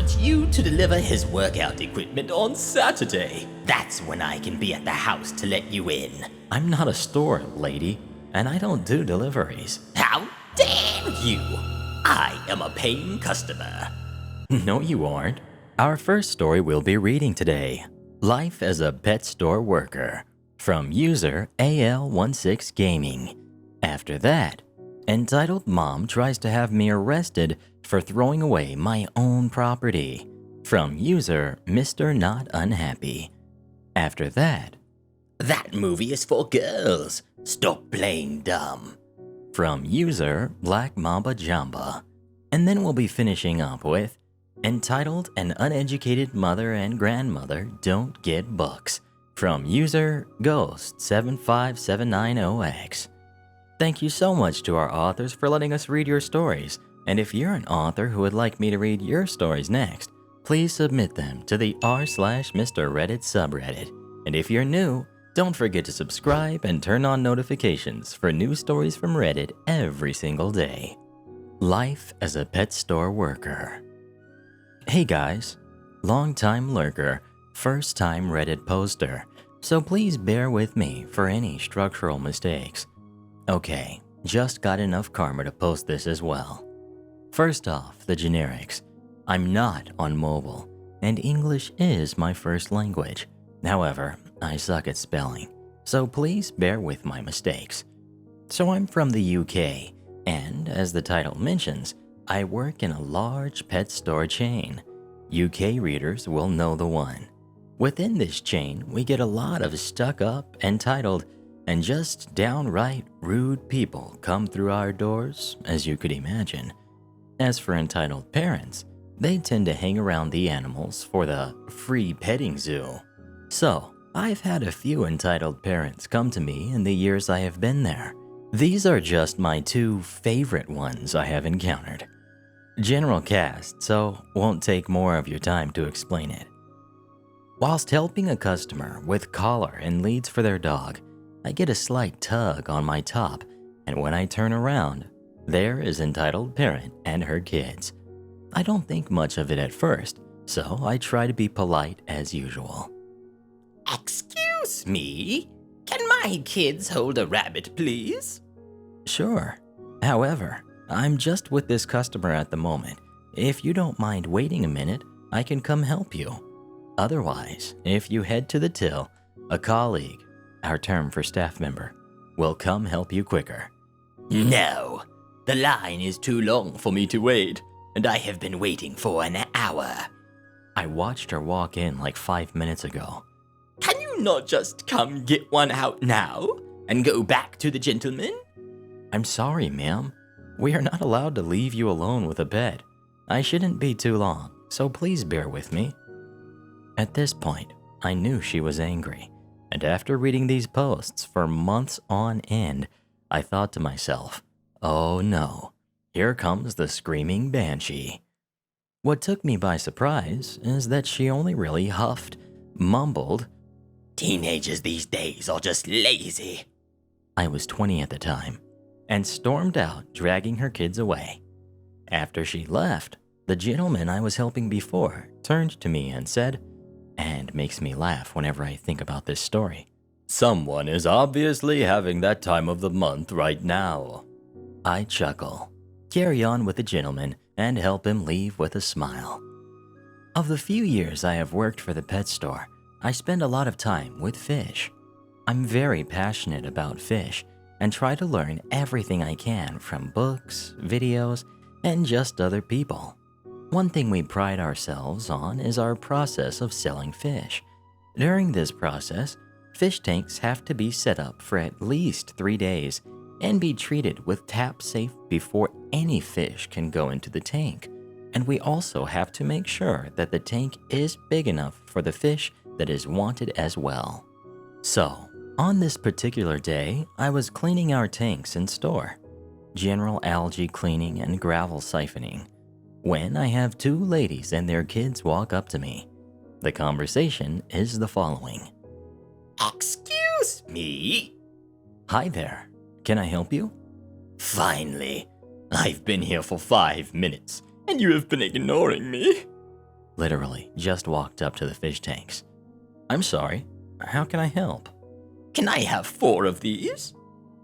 want you to deliver his workout equipment on Saturday. That's when I can be at the house to let you in. I'm not a store, lady, and I don't do deliveries. How dare you! I am a paying customer. No, you aren't. Our first story we'll be reading today, Life as a Pet Store Worker, from user AL16 Gaming. After that, entitled Mom Tries to Have Me Arrested for Throwing Away My Own Property, from user Mr. Not Unhappy. After that, That movie is for girls. Stop playing dumb. from user Black Mamba Jamba. And then we'll be finishing up with entitled An Uneducated Mother and Grandmother Don't Get Books, from user Ghost75790X. Thank you so much to our authors for letting us read your stories, and if you're an author who would like me to read your stories next, please submit them to the r/Mr. Reddit subreddit. And if you're new, don't forget to subscribe and turn on notifications for new stories from Reddit every single day. Life as a Pet Store Worker. Hey guys, long-time lurker, first-time Reddit poster, so please bear with me for any structural mistakes. Okay, just got enough karma to post this as well. First off, the generics. I'm not on mobile, and English is my first language. However, I suck at spelling, so please bear with my mistakes. So I'm from the UK, and as the title mentions, I work in a large pet store chain. UK readers will know the one. Within this chain, we get a lot of stuck-up, entitled, and just downright rude people come through our doors, as you could imagine. As for entitled parents, they tend to hang around the animals for the free petting zoo. So, I've had a few entitled parents come to me in the years I have been there. These are just my two favorite ones I have encountered. General cast, so won't take more of your time to explain it. Whilst helping a customer with collar and leads for their dog, I get a slight tug on my top, and when I turn around, there is entitled parent and her kids. I don't think much of it at first, so I try to be polite as usual. Excuse me? Can my kids hold a rabbit, please? Sure. However, I'm just with this customer at the moment. If you don't mind waiting a minute, I can come help you. Otherwise, if you head to the till, a colleague, our term for staff member, will come help you quicker. No, the line is too long for me to wait, and I have been waiting for an hour. I watched her walk in like 5 minutes ago. Can you not just come get one out now and go back to the gentleman? I'm sorry, ma'am. We are not allowed to leave you alone with a pet. I shouldn't be too long, so please bear with me. At this point, I knew she was angry, and after reading these posts for months on end, I thought to myself, oh no, here comes the screaming banshee. What took me by surprise is that she only really huffed, mumbled, Teenagers these days are just lazy. I was 20 at the time, and stormed out, dragging her kids away. After she left, the gentleman I was helping before turned to me and said, and makes me laugh whenever I think about this story, "Someone is obviously having that time of the month right now." I chuckle, carry on with the gentleman, and help him leave with a smile. Of the few years I have worked for the pet store, I spend a lot of time with fish. I'm very passionate about fish and try to learn everything I can from books, videos, and just other people. One thing we pride ourselves on is our process of selling fish. During this process, fish tanks have to be set up for at least 3 days and be treated with tap safe before any fish can go into the tank. And we also have to make sure that the tank is big enough for the fish that is wanted as well. So, on this particular day, I was cleaning our tanks in store, general algae cleaning and gravel siphoning, when I have 2 ladies and their kids walk up to me. The conversation is the following. Excuse me? Hi there, can I help you? Finally, I've been here for 5 minutes, and you have been ignoring me. literally just walked up to the fish tanks. "I'm sorry, how can I help?" Can I have 4 of these?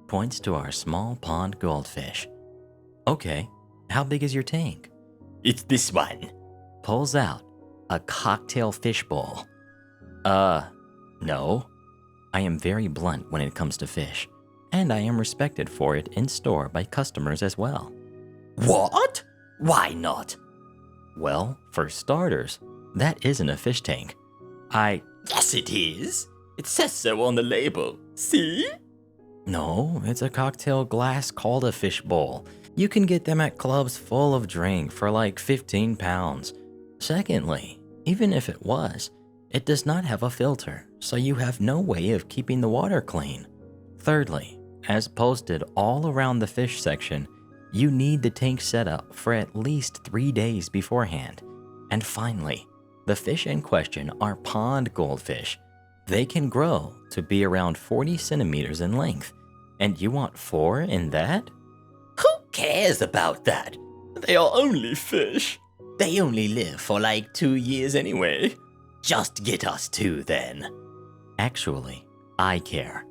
Points to our small pond goldfish. "Okay, how big is your tank?" It's this one. Pulls out a cocktail fish bowl. No. I am very blunt when it comes to fish, and I am respected for it in store by customers as well. What? Why not? Well, for starters, that isn't a fish tank. Yes, it is. It says so on the label. See? No, it's a cocktail glass called a fish bowl. You can get them at clubs full of drink for like 15 pounds. Secondly, even if it was, it does not have a filter, so you have no way of keeping the water clean. Thirdly, as posted all around the fish section, you need the tank set up for at least 3 days beforehand. And finally, the fish in question are pond goldfish. They can grow to be around 40 centimeters in length. And you want 4 in that? Who cares about that? They are only fish. They only live for like 2 years anyway. Just get us 2 then. Actually, I care.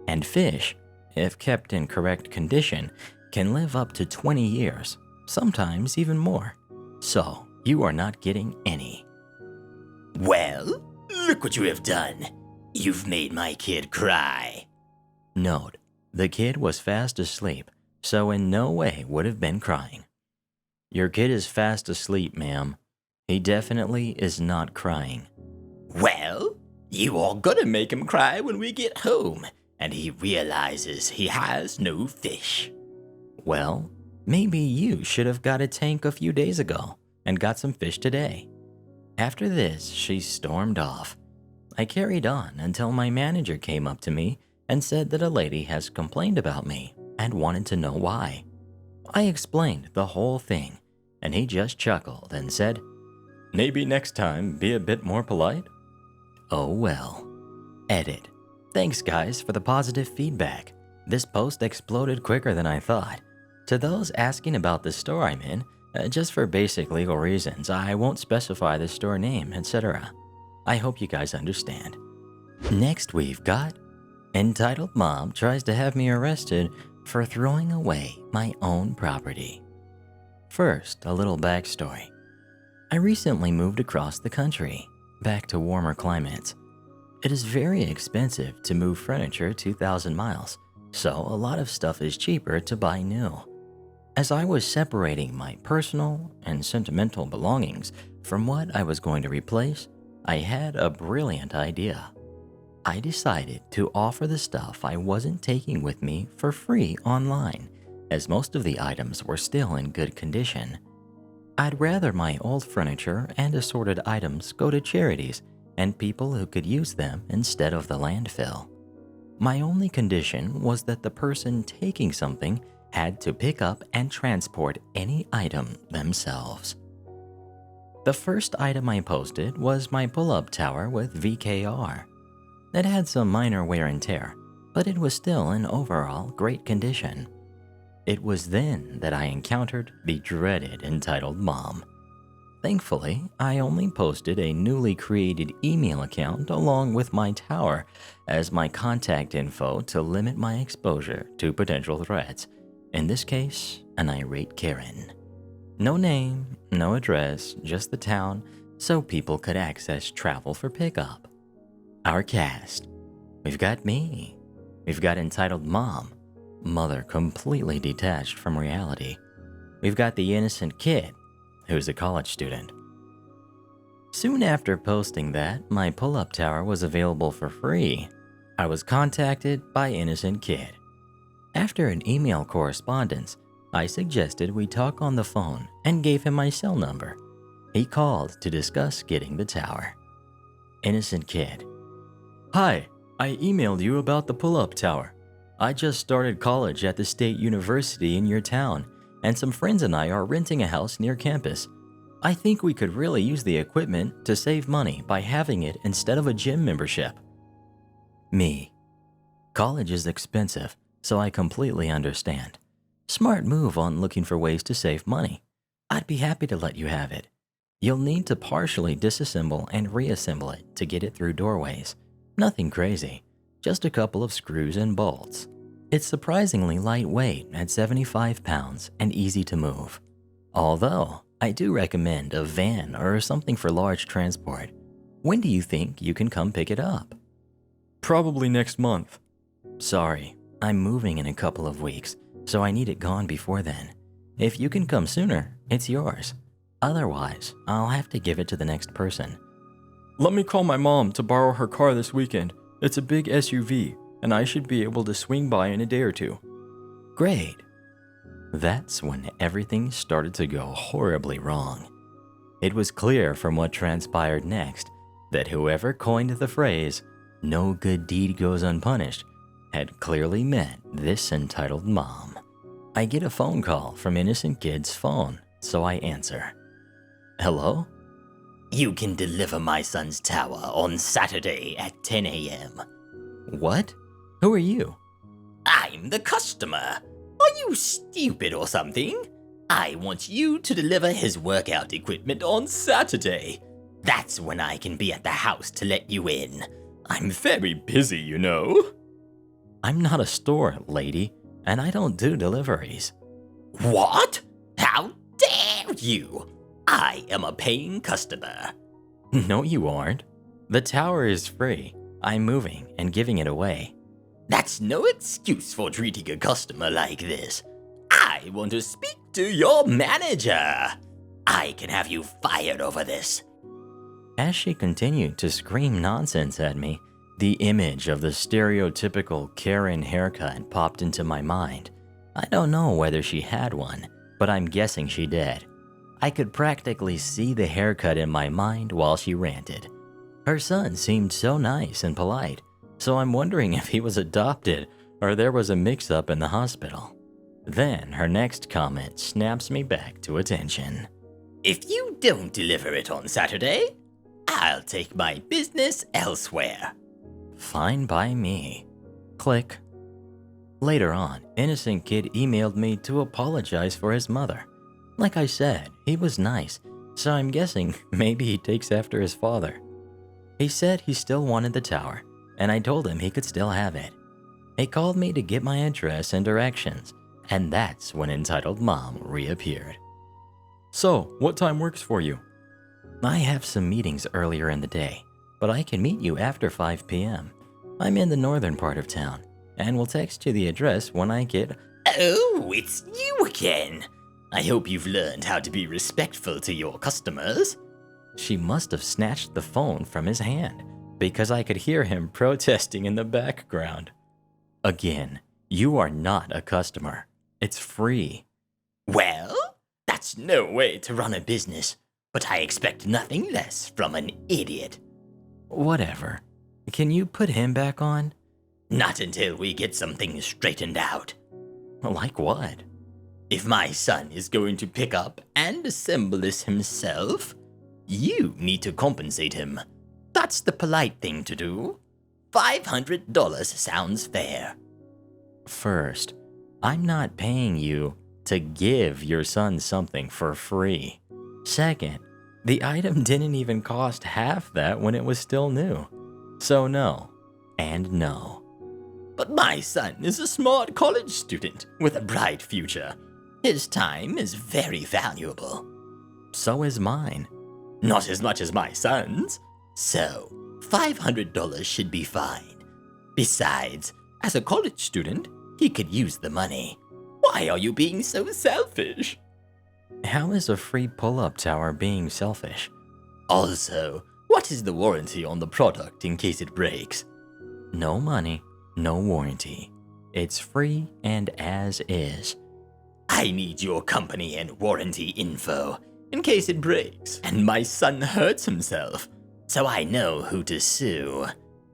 And fish, if kept in correct condition, can live up to 20 years, sometimes even more. So, you are not getting any. Well, look what you have done. You've made my kid cry. Note, the kid was fast asleep, so in no way would have been crying. Your kid is fast asleep, ma'am. He definitely is not crying. Well, you are gonna make him cry when we get home, and he realizes he has no fish. Well, maybe you should have got a tank a few days ago and got some fish today. After this, she stormed off. I carried on until my manager came up to me and said that a lady has complained about me and wanted to know why. I explained the whole thing, and he just chuckled and said, "Maybe next time be a bit more polite." Oh well. Edit. Thanks guys for the positive feedback. This post exploded quicker than I thought. To those asking about the store I'm in, just for basic legal reasons, I won't specify the store name, etc. I hope you guys understand. Next we've got Entitled Mom tries to have me arrested for throwing away my own property. First, a little backstory. I recently moved across the country, back to warmer climates. It is very expensive to move furniture 2,000 miles, so a lot of stuff is cheaper to buy new. As I was separating my personal and sentimental belongings from what I was going to replace, I had a brilliant idea. I decided to offer the stuff I wasn't taking with me for free online, as most of the items were still in good condition. I'd rather my old furniture and assorted items go to charities and people who could use them instead of the landfill. My only condition was that the person taking something had to pick up and transport any item themselves. The first item I posted was my pull-up tower with VKR. It had some minor wear and tear, but it was still in overall great condition. It was then that I encountered the dreaded Entitled Mom. Thankfully, I only posted a newly created email account along with my tower as my contact info to limit my exposure to potential threats. In this case, an irate Karen. No name, no address, just the town, so people could access travel for pickup. Our cast. We've got me. We've got Entitled Mom, mother completely detached from reality. We've got the innocent kid, who's a college student. Soon after posting that my pull-up tower was available for free, I was contacted by Innocent Kid. After an email correspondence, I suggested we talk on the phone and gave him my cell number. He called to discuss getting the tower. Innocent Kid. Hi, I emailed you about the pull-up tower. I just started college at the state university in your town, and some friends and I are renting a house near campus. I think we could really use the equipment to save money by having it instead of a gym membership. Me. College is expensive, so I completely understand. Smart move on looking for ways to save money. I'd be happy to let you have it. You'll need to partially disassemble and reassemble it to get it through doorways. Nothing crazy, just a couple of screws and bolts. It's surprisingly lightweight at 75 pounds and easy to move. Although, I do recommend a van or something for large transport. When do you think you can come pick it up? Probably next month. Sorry, I'm moving in a couple of weeks, so I need it gone before then. If you can come sooner, it's yours. Otherwise, I'll have to give it to the next person. Let me call my mom to borrow her car this weekend. It's a big SUV, and I should be able to swing by in a day or two. Great. That's when everything started to go horribly wrong. It was clear from what transpired next that whoever coined the phrase, "no good deed goes unpunished," had clearly met this entitled mom. I get a phone call from Innocent Kid's phone, so I answer. Hello? You can deliver my son's tower on Saturday at 10 a.m. What? Who are you? I'm the customer. Are you stupid or something? I want you to deliver his workout equipment on Saturday. That's when I can be at the house to let you in. I'm very busy, you know. I'm not a store, lady, and I don't do deliveries. What? How dare you? I am a paying customer. No, you aren't. The tower is free. I'm moving and giving it away. That's no excuse for treating a customer like this. I want to speak to your manager. I can have you fired over this. As she continued to scream nonsense at me, the image of the stereotypical Karen haircut popped into my mind. I don't know whether she had one, but I'm guessing she did. I could practically see the haircut in my mind while she ranted. Her son seemed so nice and polite, so I'm wondering if he was adopted or there was a mix-up in the hospital. Then her next comment snaps me back to attention. If you don't deliver it on Saturday, I'll take my business elsewhere. Fine by me. Click. Later on, Innocent Kid emailed me to apologize for his mother. Like I said, he was nice, so I'm guessing maybe he takes after his father. He said he still wanted the tower, and I told him he could still have it. He called me to get my address and directions, and that's when entitled Mom reappeared. So, what time works for you? I have some meetings earlier in the day, but I can meet you after 5 p.m. I'm in the northern part of town, and will text you the address when I get... Oh, it's you again. I hope you've learned how to be respectful to your customers. She must have snatched the phone from his hand, because I could hear him protesting in the background. Again, you are not a customer. It's free. Well, that's no way to run a business, but I expect nothing less from an idiot. Whatever. Can you put him back on? Not until we get something straightened out. Like what? If my son is going to pick up and assemble this himself, you need to compensate him. That's the polite thing to do. $500 sounds fair. First, I'm not paying you to give your son something for free. Second, the item didn't even cost half that when it was still new. So no, and no. But my son is a smart college student with a bright future. His time is very valuable. So is mine. Not as much as my son's. So, $500 should be fine. Besides, as a college student, he could use the money. Why are you being so selfish? How is a free pull-up tower being selfish? Also, what is the warranty on the product in case it breaks? No money, no warranty. It's free and as is. I need your company and warranty info in case it breaks and my son hurts himself, so I know who to sue.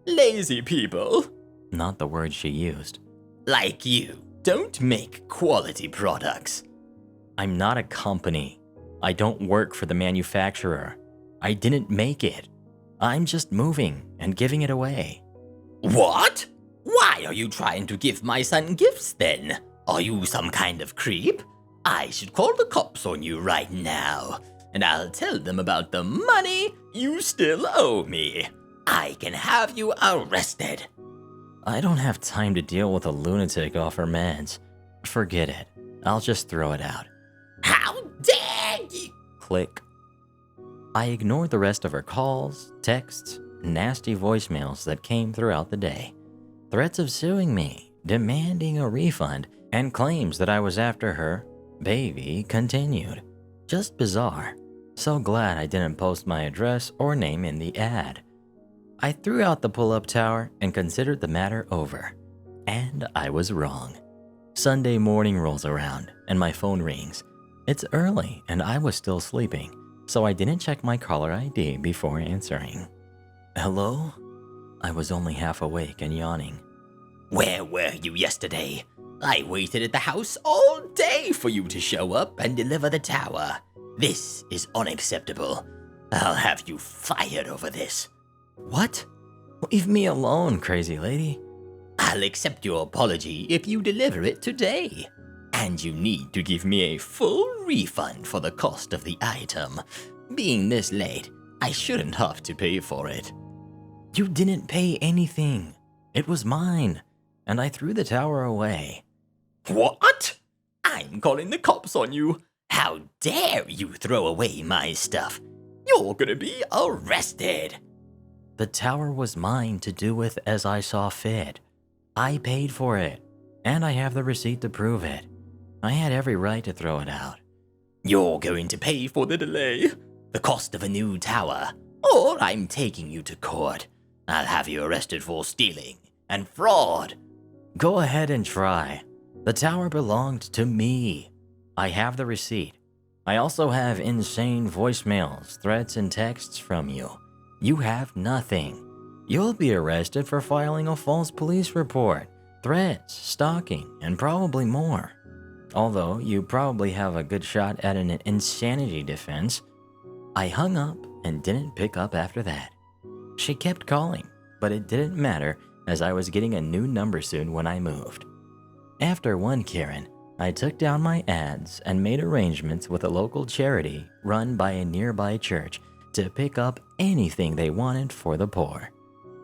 Lazy people. Not the word she used. Like you don't make quality products. I'm not a company. I don't work for the manufacturer. I didn't make it. I'm just moving and giving it away. What? Why are you trying to give my son gifts then? Are you some kind of creep? I should call the cops on you right now. and I'll tell them about the money you still owe me. I can have you arrested. I don't have time to deal with a lunatic off her meds. Forget it. I'll just throw it out. How dare you? Click. I ignored the rest of her calls, texts, nasty voicemails that came throughout the day. Threats of suing me, demanding a refund, and claims that I was after her baby continued. Just bizarre. So glad I didn't post my address or name in the ad. I threw out the pull-up tower and considered the matter over. And I was wrong. Sunday morning rolls around and my phone rings. It's early and I was still sleeping, so I didn't check my caller ID before answering. Hello? I was only half awake and yawning. Where were you yesterday? I waited at the house all day for you to show up and deliver the tower. This is unacceptable. I'll have you fired over this. What? Leave me alone, crazy lady. I'll accept your apology if you deliver it today. And you need to give me a full refund for the cost of the item. Being this late, I shouldn't have to pay for it. You didn't pay anything. It was mine, and I threw the tower away. What? I'm calling the cops on you. How dare you throw away my stuff? You're gonna be arrested. The tower was mine to do with as I saw fit. I paid for it, and I have the receipt to prove it. I had every right to throw it out. You're going to pay for the delay, the cost of a new tower, or I'm taking you to court. I'll have you arrested for stealing and fraud. Go ahead and try. The tower belonged to me. I have the receipt. I also have insane voicemails, threats, and texts from you. You have nothing. You'll be arrested for filing a false police report, threats, stalking, and probably more. Although you probably have a good shot at an insanity defense. I hung up and didn't pick up after that. She kept calling, but it didn't matter as I was getting a new number soon when I moved. After one Karen, I took down my ads and made arrangements with a local charity run by a nearby church to pick up anything they wanted for the poor.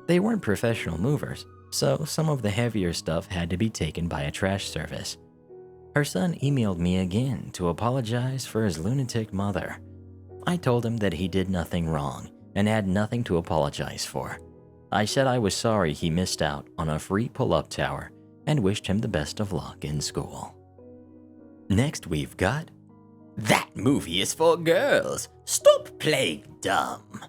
They weren't professional movers, so some of the heavier stuff had to be taken by a trash service. Her son emailed me again to apologize for his lunatic mother. I told him that he did nothing wrong and had nothing to apologize for. I said I was sorry he missed out on a free pull-up tower and wished him the best of luck in school. Next we've got... That movie is for girls. Stop playing dumb.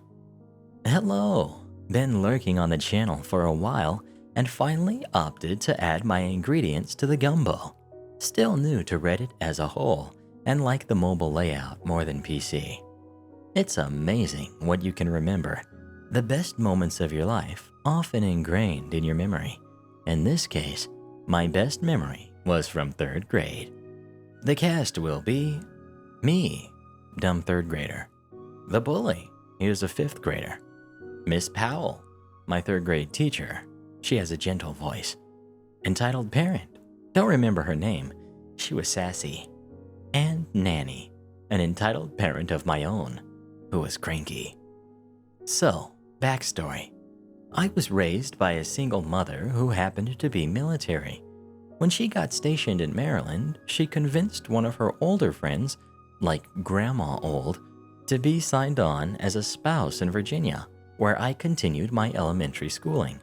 Hello. Been lurking on the channel for a while and finally opted to add my ingredients to the gumbo. Still new to Reddit as a whole and like the mobile layout more than PC. It's amazing what you can remember. The best moments of your life often ingrained in your memory. In this case, my best memory was from 3rd grade. The cast will be me, dumb 3rd grader. The bully, he was a 5th grader. Miss Powell, my 3rd grade teacher. She has a gentle voice. Entitled Parent, don't remember her name. She was sassy. And Nanny, an entitled parent of my own, who was cranky. So, backstory. I was raised by a single mother who happened to be military. When she got stationed in Maryland, she convinced one of her older friends, like grandma old, to be signed on as a spouse in Virginia, where I continued my elementary schooling.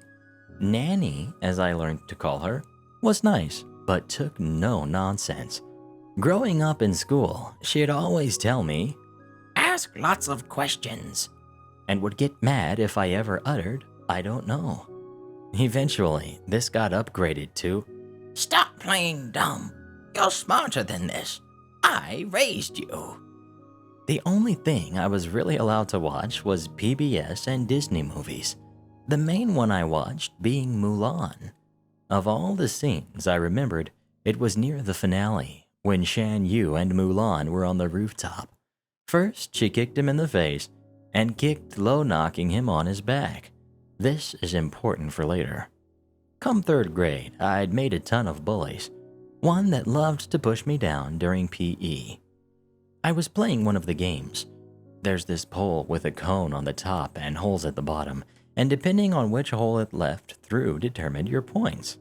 Nanny, as I learned to call her, was nice, but took no nonsense. Growing up in school, she'd always tell me, "Ask lots of questions," and would get mad if I ever uttered, "I don't know." Eventually, this got upgraded to, "Stop playing dumb. You're smarter than this. I raised you." The only thing I was really allowed to watch was PBS and Disney movies, the main one I watched being Mulan. Of all the scenes I remembered, it was near the finale, when Shan Yu and Mulan were on the rooftop. First, she kicked him in the face, and kicked low, knocking him on his back. This is important for later. Come 3rd grade, I'd made a ton of bullies, one that loved to push me down during PE. I was playing one of the games. There's this pole with a cone on the top and holes at the bottom, and depending on which hole it left through determined your points.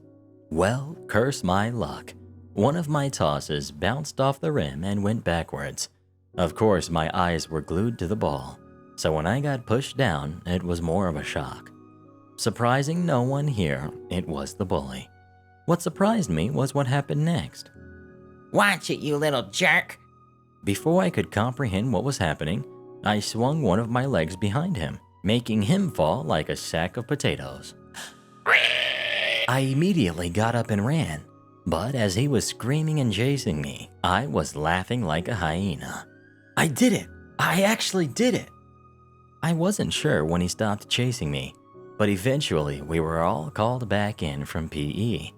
Well, curse my luck. One of my tosses bounced off the rim and went backwards. Of course, my eyes were glued to the ball, so when I got pushed down, it was more of a shock. Surprising no one here, it was the bully. What surprised me was what happened next. Watch it, you little jerk. Before I could comprehend what was happening, I swung one of my legs behind him, making him fall like a sack of potatoes. I immediately got up and ran, but as he was screaming and chasing me, I was laughing like a hyena. I did it! I actually did it! I wasn't sure when he stopped chasing me, but eventually we were all called back in from PE.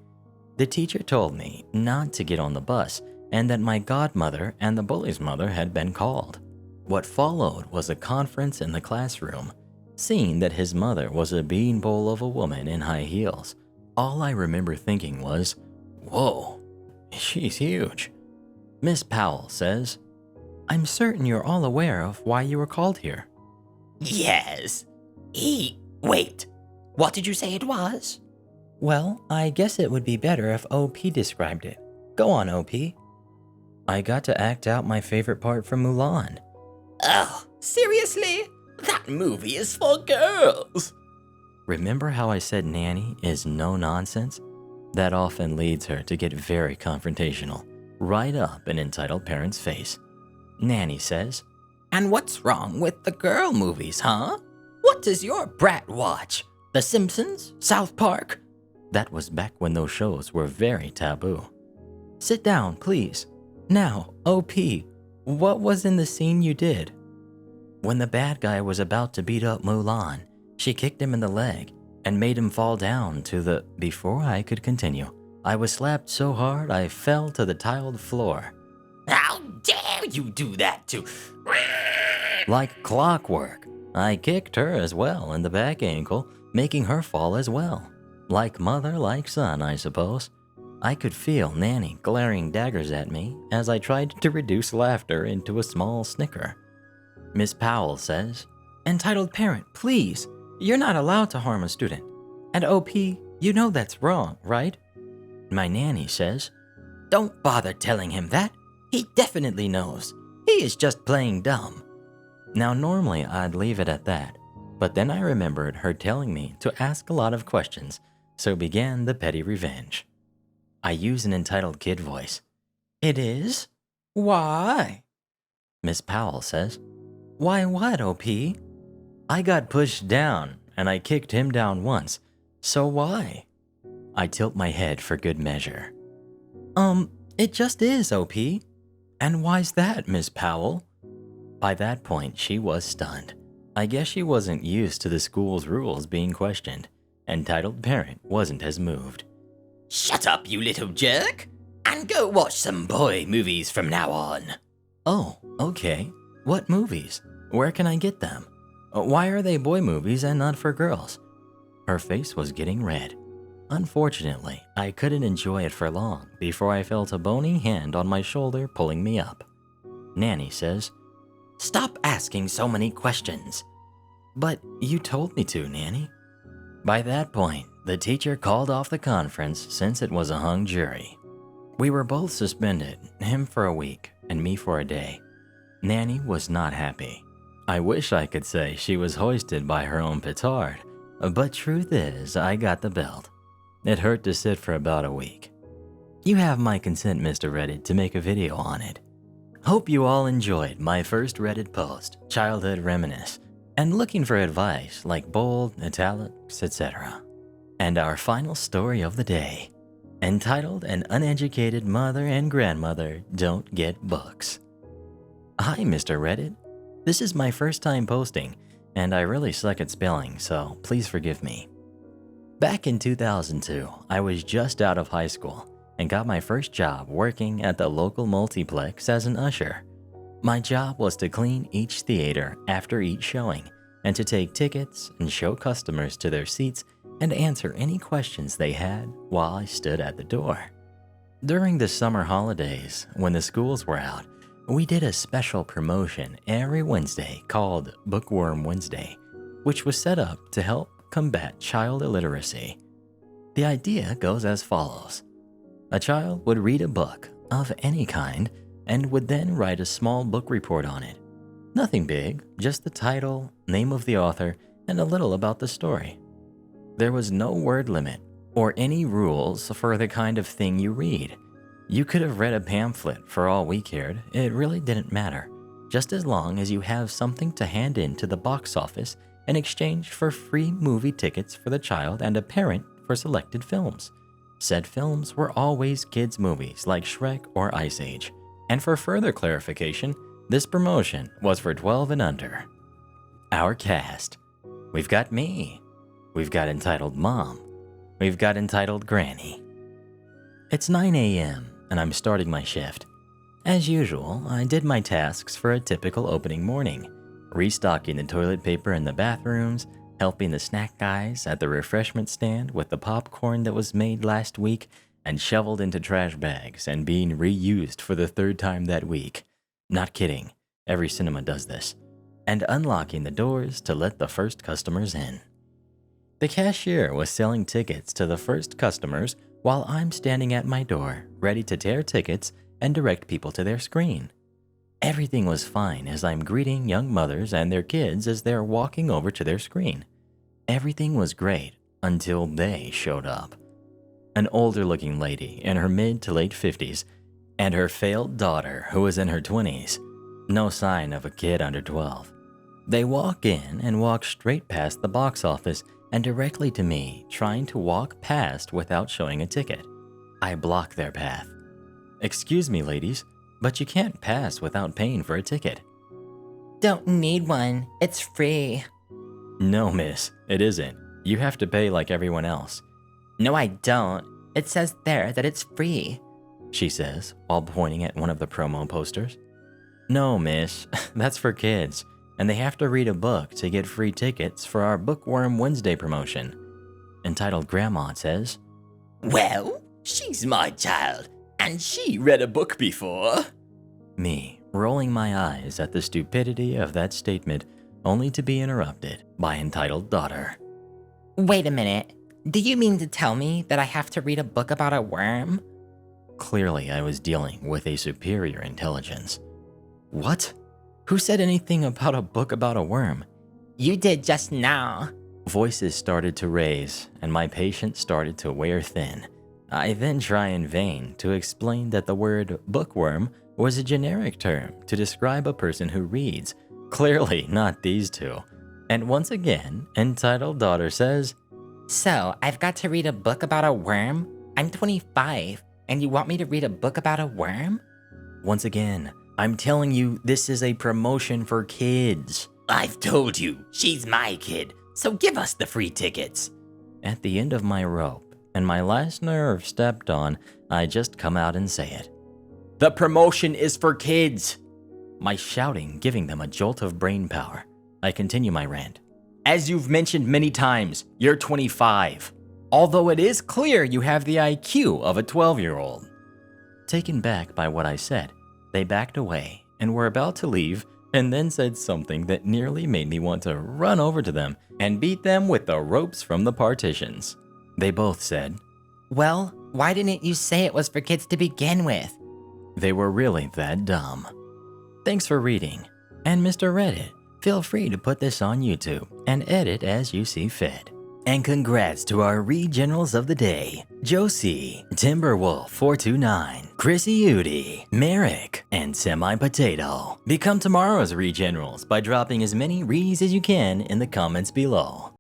The teacher told me not to get on the bus and that my godmother and the bully's mother had been called. What followed was a conference in the classroom. Seeing that his mother was a beanpole of a woman in high heels, all I remember thinking was, whoa, she's huge. Miss Powell says, I'm certain you're all aware of why you were called here. Yes. Wait. What did you say it was? Well, I guess it would be better if OP described it. Go on, OP. I got to act out my favorite part from Mulan. Oh, seriously? That movie is for girls. Remember how I said Nanny is no nonsense? That often leads her to get very confrontational, right up in Entitled Parents' face. Nanny says, And what's wrong with the girl movies, huh? What does your brat watch? The Simpsons? South Park? That was back when those shows were very taboo. Sit down, please. Now, OP, what was in the scene you did? When the bad guy was about to beat up Mulan, she kicked him in the leg and made him fall down to the... Before I could continue, I was slapped so hard I fell to the tiled floor. How dare you do that to... Like clockwork, I kicked her as well in the back ankle, making her fall as well. Like mother, like son, I suppose. I could feel Nanny glaring daggers at me as I tried to reduce laughter into a small snicker. Miss Powell says, Entitled parent, please, you're not allowed to harm a student. And OP, you know that's wrong, right? My nanny says, Don't bother telling him that. He definitely knows. He is just playing dumb. Now normally I'd leave it at that, but then I remembered her telling me to ask a lot of questions, so began the petty revenge. I use an entitled kid voice. It is? Why? Miss Powell says, Why what, OP? I got pushed down, and I kicked him down once, so why? I tilt my head for good measure. It just is, OP. And why's that, Miss Powell? By that point, she was stunned. I guess she wasn't used to the school's rules being questioned. Entitled parent wasn't as moved. Shut up, you little jerk, and go watch some boy movies from now on. Oh, okay. What movies? Where can I get them? Why are they boy movies and not for girls? Her face was getting red. Unfortunately, I couldn't enjoy it for long before I felt a bony hand on my shoulder pulling me up. Nanny says, Stop asking so many questions. But you told me to, Nanny. By that point, the teacher called off the conference since it was a hung jury. We were both suspended, him for a week and me for a day. Nanny was not happy. I wish I could say she was hoisted by her own petard, but truth is, I got the belt. It hurt to sit for about a week. You have my consent, Mr. Reddit, to make a video on it. Hope you all enjoyed my first Reddit post, Childhood Reminisce, and looking for advice like bold, italics, etc. And our final story of the day, entitled An Uneducated Mother and Grandmother Don't Get Books. Hi, Mr. Reddit. This is my first time posting, and I really suck at spelling, so please forgive me. Back in 2002, I was just out of high school and got my first job working at the local multiplex as an usher. My job was to clean each theater after each showing and to take tickets and show customers to their seats and answer any questions they had while I stood at the door. During the summer holidays, when the schools were out, we did a special promotion every Wednesday called Bookworm Wednesday, which was set up to help combat child illiteracy. The idea goes as follows. A child would read a book of any kind and would then write a small book report on it. Nothing big, just the title, name of the author, and a little about the story. There was no word limit or any rules for the kind of thing you read. You could have read a pamphlet for all we cared. It really didn't matter, just as long as you have something to hand in to the box office in exchange for free movie tickets for the child and a parent for selected films. Said films were always kids' movies like Shrek or Ice Age. And for further clarification, this promotion was for 12 and under. Our cast. We've got me. We've got entitled Mom. We've got entitled Granny. It's 9 a.m. and I'm starting my shift. As usual, I did my tasks for a typical opening morning, restocking the toilet paper in the bathrooms, helping the snack guys at the refreshment stand with the popcorn that was made last week and shoveled into trash bags and being reused for the third time that week. Not kidding, every cinema does this. And unlocking the doors to let the first customers in. The cashier was selling tickets to the first customers while I'm standing at my door, ready to tear tickets and direct people to their screen. Everything was fine as I'm greeting young mothers and their kids as they're walking over to their screen. Everything was great until they showed up. An older-looking lady in her mid to late 50s and her failed daughter who was in her 20s. No sign of a kid under 12. They walk in and walk straight past the box office and directly to me, trying to walk past without showing a ticket. I block their path. Excuse me, ladies, but you can't pass without paying for a ticket. Don't need one. It's free. No, miss, it isn't. You have to pay like everyone else. No, I don't. It says there that it's free, she says while pointing at one of the promo posters. No, miss, that's for kids, and they have to read a book to get free tickets for our Bookworm Wednesday promotion. Entitled Grandma says, Well, she's my child, and she read a book before. Me, rolling my eyes at the stupidity of that statement, only to be interrupted by entitled daughter. Wait a minute. Do you mean to tell me that I have to read a book about a worm? Clearly, I was dealing with a superior intelligence. What? Who said anything about a book about a worm? You did just now. Voices started to raise, and my patience started to wear thin. I then try in vain to explain that the word bookworm was a generic term to describe a person who reads, clearly not these two. And once again, entitled daughter says, So, I've got to read a book about a worm? I'm 25, and you want me to read a book about a worm? Once again, I'm telling you this is a promotion for kids. I've told you, she's my kid, so give us the free tickets. At the end of my rope, and my last nerve stepped on, I just come out and say it. The promotion is for kids! My shouting giving them a jolt of brain power. I continue my rant. As you've mentioned many times, you're 25. Although it is clear you have the IQ of a 12-year-old. Taken back by what I said, they backed away and were about to leave and then said something that nearly made me want to run over to them and beat them with the ropes from the partitions. They both said, Well, why didn't you say it was for kids to begin with? They were really that dumb. Thanks for reading. And Mr. Reddit, feel free to put this on YouTube and edit as you see fit. And congrats to our Regenerals of the day, Josie, Timberwolf429, Chrissy Udi, Merrick, and Semi Potato. Become tomorrow's Regenerals by dropping as many rees as you can in the comments below.